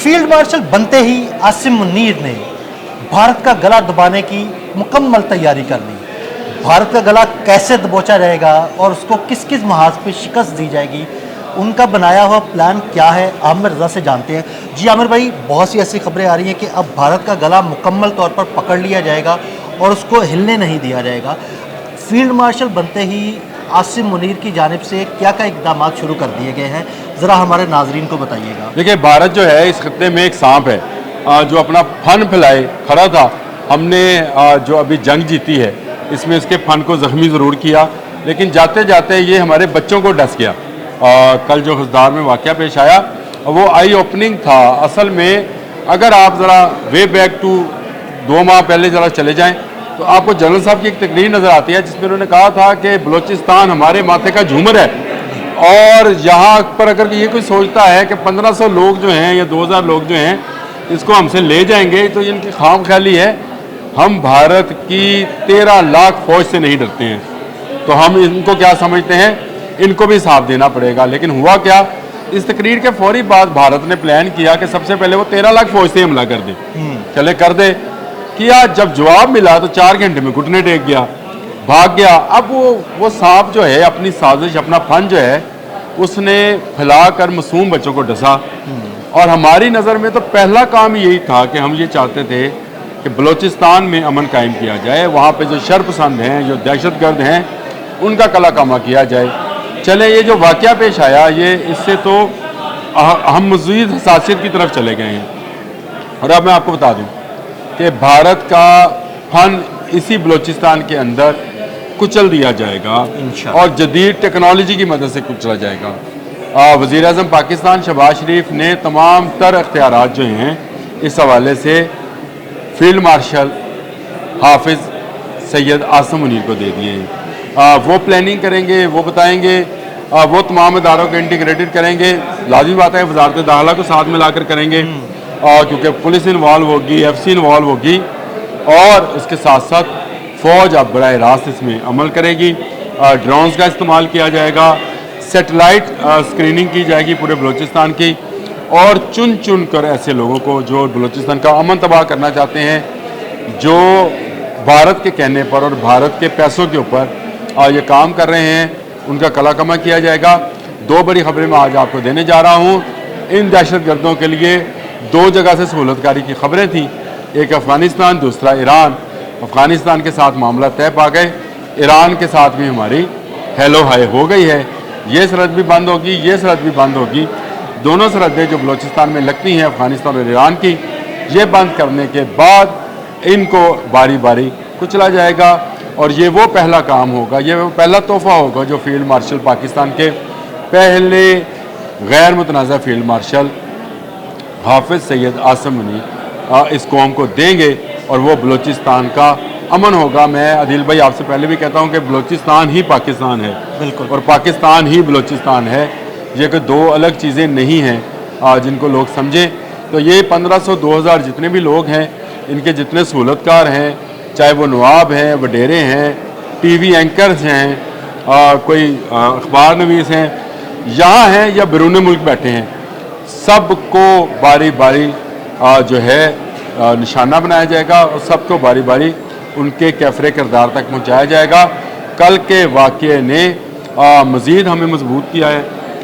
Field marshal बनते ही आसिम मुनीर ने भारत का गला दबाने की मुकम्मल तैयारी कर ली। भारत का गला कैसे दबोचा जाएगा और उसको किस किस महाज पे शिकस्त दी जाएगी, उनका बनाया हुआ प्लान क्या है, आमिर रज़ा से जानते हैं। जी आमिर भाई, बहुत सी ऐसी खबरें आ रही हैं कि अब भारत का गला मुकम्मल तौर पर पकड़ लिया जाएगा और उसको हिलने नहीं दिया जाएगा। फील्ड मार्शल बनते ही आसिम मुनीर की जानिब से क्या क्या इकदाम शुरू कर दिए गए हैं, ज़रा हमारे नाजरीन को बताइएगा। देखिए, भारत जो है इस खत्ते में एक सांप है जो अपना फन फैलाए खड़ा था। हमने जो अभी जंग जीती है इसमें इसके फन को ज़ख्मी ज़रूर किया, लेकिन जाते जाते ये हमारे बच्चों को डस गया। कल जो हसदार में वाक़या पेश आया वो आई ओपनिंग था। असल में अगर आप ज़रा वे बैक टू 2 माह पहले ज़रा चले जाएं तो आपको जनरल साहब की एक तकरीर नज़र आती है जिसमें उन्होंने कहा था कि बलूचिस्तान हमारे माथे का झूमर है, और यहाँ पर अगर ये कोई सोचता है कि 1500 लोग जो हैं या 2000 लोग जो हैं इसको हमसे ले जाएंगे तो इनकी खाम ख्याली है। हम भारत की 13 लाख फौज से नहीं डरते हैं, तो हम इनको क्या समझते हैं, इनको भी हिसाब देना पड़ेगा। लेकिन हुआ क्या, इस तकरीर के फौरी बाद भारत ने प्लान किया कि सबसे पहले वो 13 लाख फौज से हमला कर दे। चले कर दे किया, जब जवाब मिला तो 4 घंटे में घुटने टेक गया, भाग गया। अब वो सांप जो है अपनी साजिश, अपना फन जो है उसने फैलाकर मासूम बच्चों को डसा। और हमारी नज़र में तो पहला काम यही था कि हम ये चाहते थे कि बलूचिस्तान में अमन कायम किया जाए, वहाँ पे जो शरपसंद हैं, जो दहशतगर्द हैं, उनका कला कामा किया जाए। चले, ये जो वाक़या पेश आया ये इससे तो हम मज़ीद हसासियत की तरफ चले गए हैं। और अब मैं आपको बता दूँ कि भारत का फन इसी बलूचिस्तान के अंदर कुचल दिया जाएगा और जदीद टेक्नोलॉजी की मदद से कुचला जाएगा। वज़ीर आज़म पाकिस्तान शहबाज शरीफ ने तमाम तर अख्तियारात जो हैं इस हवाले से फील्ड मार्शल हाफिज़ सैयद आसिम मुनीर को दे दिए हैं। वो प्लानिंग करेंगे, वो बताएंगे, वो तमाम इदारों को इंटीग्रेटेड करेंगे। लाज़मी बात है वज़ारत दाखिला को साथ में लाकर करेंगे, क्योंकि पुलिस इन्वॉल्व होगी, FC इन्वॉल्व होगी, और उसके साथ साथ फ़ौज अब बराह रास्त इसमें अमल करेगी। ड्रोन्स का इस्तेमाल किया जाएगा, सेटेलाइट स्क्रीनिंग की जाएगी पूरे बलूचिस्तान की, और चुन चुन कर ऐसे लोगों को जो बलूचिस्तान का अमन तबाह करना चाहते हैं, जो भारत के कहने पर और भारत के पैसों के ऊपर ये काम कर रहे हैं, उनका कला कमा किया जाएगा। 2 बड़ी खबरें मैं आज आपको देने जा रहा हूँ। इन दहशतगर्दों के लिए 2 जगह से सहूलतकारी की खबरें थी, एक अफ़गानिस्तान, दूसरा ईरान। अफ़गानिस्तान के साथ मामला तय पा गए, ईरान के साथ भी हमारी हेलो हाय हो गई है। ये सरहद भी बंद होगी, ये सरहद भी बंद होगी। दोनों सरहदें जो बलूचिस्तान में लगती हैं अफ़गानिस्तान और ईरान की, ये बंद करने के बाद इनको बारी बारी कुचला जाएगा। और ये वो पहला काम होगा, ये वो पहला तोहफ़ा होगा जो फील्ड मार्शल पाकिस्तान के पहले गैर मुतनाज़ा फील्ड मार्शल हाफिज़ सैयद आसिम मुनीर इस कौम को देंगे, और वो बलूचिस्तान का अमन होगा। मैं आदिल भाई आपसे पहले भी कहता हूँ कि बलूचिस्तान ही पाकिस्तान है, बिल्कुल, और पाकिस्तान ही बलूचिस्तान है। ये कि 2 अलग चीज़ें नहीं हैं जिनको लोग समझें। तो ये 1500-2000 जितने भी लोग हैं, इनके जितने सहूलतकार हैं, चाहे वो नवाब हैं, वडेरे हैं, TV एंकर्स हैं, कोई अखबार नवीस हैं, यहाँ हैं या बैरून मुल्क बैठे हैं, सबको बारी बारी जो है निशाना बनाया जाएगा और सबको बारी बारी उनके कैफरे किरदार तक पहुँचाया जाएगा। कल के वाक़ये ने मज़ीद हमें मजबूत किया है।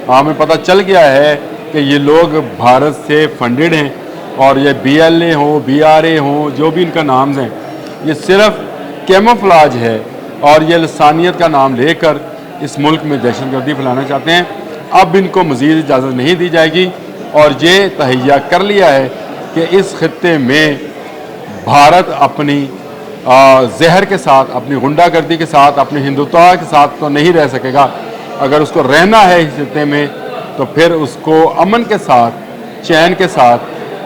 हमें पता चल गया है कि ये लोग भारत से फंडेड हैं, और ये BLA हो, BRA हो, जो भी इनका नाम है, ये सिर्फ कैमोफ्लाज है, और ये लसानियत का नाम लेकर इस मुल्क में दहशतगर्दी फैलाना चाहते हैं। अब इनको मज़ीद इजाज़त नहीं दी जाएगी, और ये तहैया कर लिया है कि इस खत्ते में भारत अपनी जहर के साथ, अपनी गुंडागर्दी के साथ, अपनी हिंदुत्व के साथ तो नहीं रह सकेगा। अगर उसको रहना है इस खत्ते में तो फिर उसको अमन के साथ, चैन के साथ,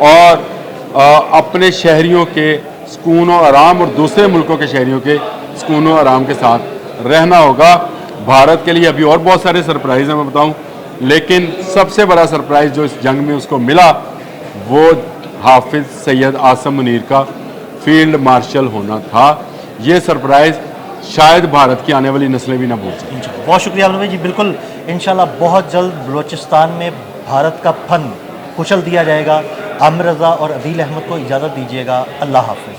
और अपने शहरियों के सुकून और आराम और दूसरे मुल्कों के शहरियों के सुकून और आराम के साथ रहना होगा। भारत के लिए अभी और बहुत सारे सरप्राइज़ हैं मैं बताऊं, लेकिन सबसे बड़ा सरप्राइज़ जो इस जंग में उसको मिला वो हाफिज़ सैयद आसिम मुनीर का फील्ड मार्शल होना था। ये सरप्राइज़ शायद भारत की आने वाली नस्लें भी ना भूल सकें। बहुत शुक्रिया अमर भाई जी। बिल्कुल इंशाल्लाह बहुत जल्द बलूचिस्तान में भारत का फन कुचल दिया जाएगा आमिर रज़ा और अदील अहमद को इजाज़त दीजिएगा। अल्लाह हाफ़िज़।